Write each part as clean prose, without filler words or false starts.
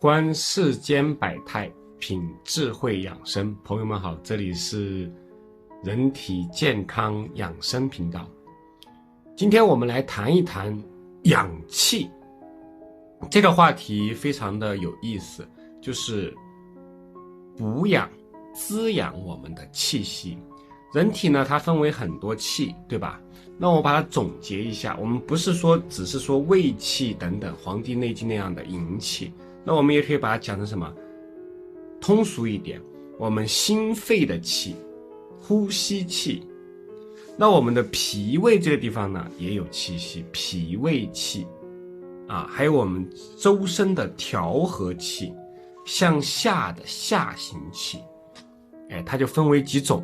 观世间百态，品智慧养生。朋友们好，这里是人体健康养生频道。今天我们来谈一谈养气。这个话题非常的有意思，就是补养、滋养我们的气息。人体呢，它分为很多气，对吧？那我把它总结一下，我们不是说只是说胃气等等，《黄帝内经》那样的营气，那我们也可以把它讲成什么？通俗一点，我们心肺的气、呼吸气。那我们的脾胃这个地方呢，也有气息，脾胃气还有我们周身的调和气，向下的下行气，它就分为几种。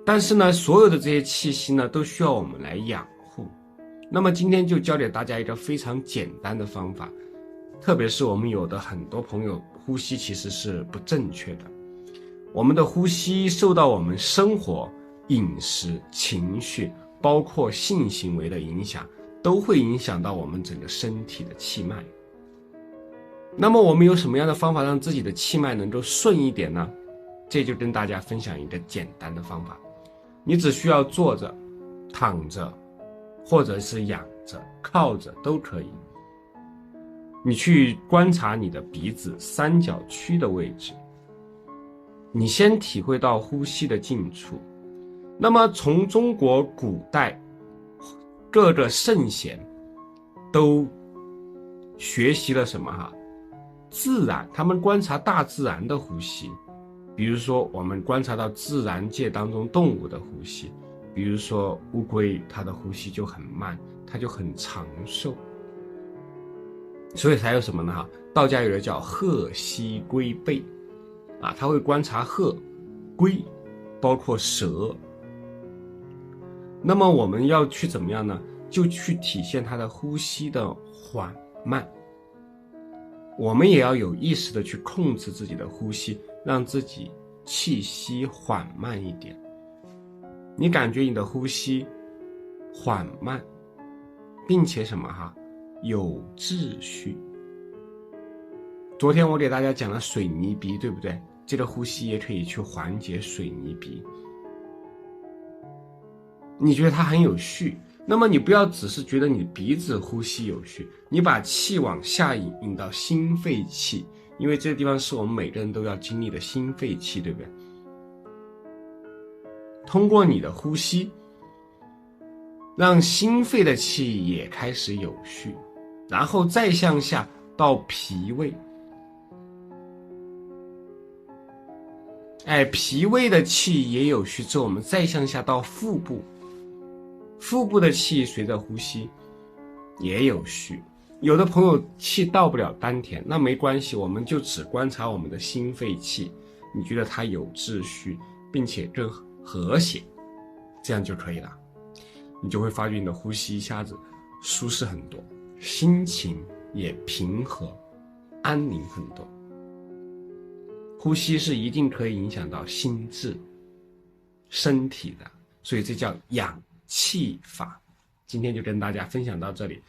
但是呢，所有的这些气息呢，都需要我们来养护。那么今天就教给大家一个非常简单的方法，特别是我们有的很多朋友呼吸其实是不正确的。我们的呼吸受到我们生活、饮食、情绪，包括性行为的影响，都会影响到我们整个身体的气脉。那么我们有什么样的方法让自己的气脉能够顺一点呢？这就跟大家分享一个简单的方法。你只需要坐着、躺着，或者是仰着、靠着都可以。你去观察你的鼻子三角区的位置，你先体会到呼吸的进出。那么从中国古代各个圣贤都学习了什么自然，他们观察大自然的呼吸。比如说我们观察到自然界当中动物的呼吸，比如说乌龟，它的呼吸就很慢，它就很长寿。所以才有什么呢道家有的叫鹤息龟背它会观察鹤、龟，包括蛇。那么我们要去怎么样呢？就去体现它的呼吸的缓慢。我们也要有意识的去控制自己的呼吸，让自己气息缓慢一点。你感觉你的呼吸缓慢，并且什么有秩序。昨天我给大家讲了水泥鼻，对不对？这个呼吸也可以去缓解水泥鼻。你觉得它很有序，那么你不要只是觉得你鼻子呼吸有序，你把气往下引到心肺气，因为这个地方是我们每个人都要经历的心肺气，对不对？通过你的呼吸，让心肺的气也开始有序，然后再向下到脾胃。脾胃的气也有序之后，我们再向下到腹部，腹部的气随着呼吸也有序。有的朋友气到不了丹田，那没关系，我们就只观察我们的心肺气，你觉得它有秩序并且更和谐，这样就可以了。你就会发觉你的呼吸一下子舒适很多，心情也平和安宁很多。呼吸是一定可以影响到心智身体的，所以这叫养气法。今天就跟大家分享到这里。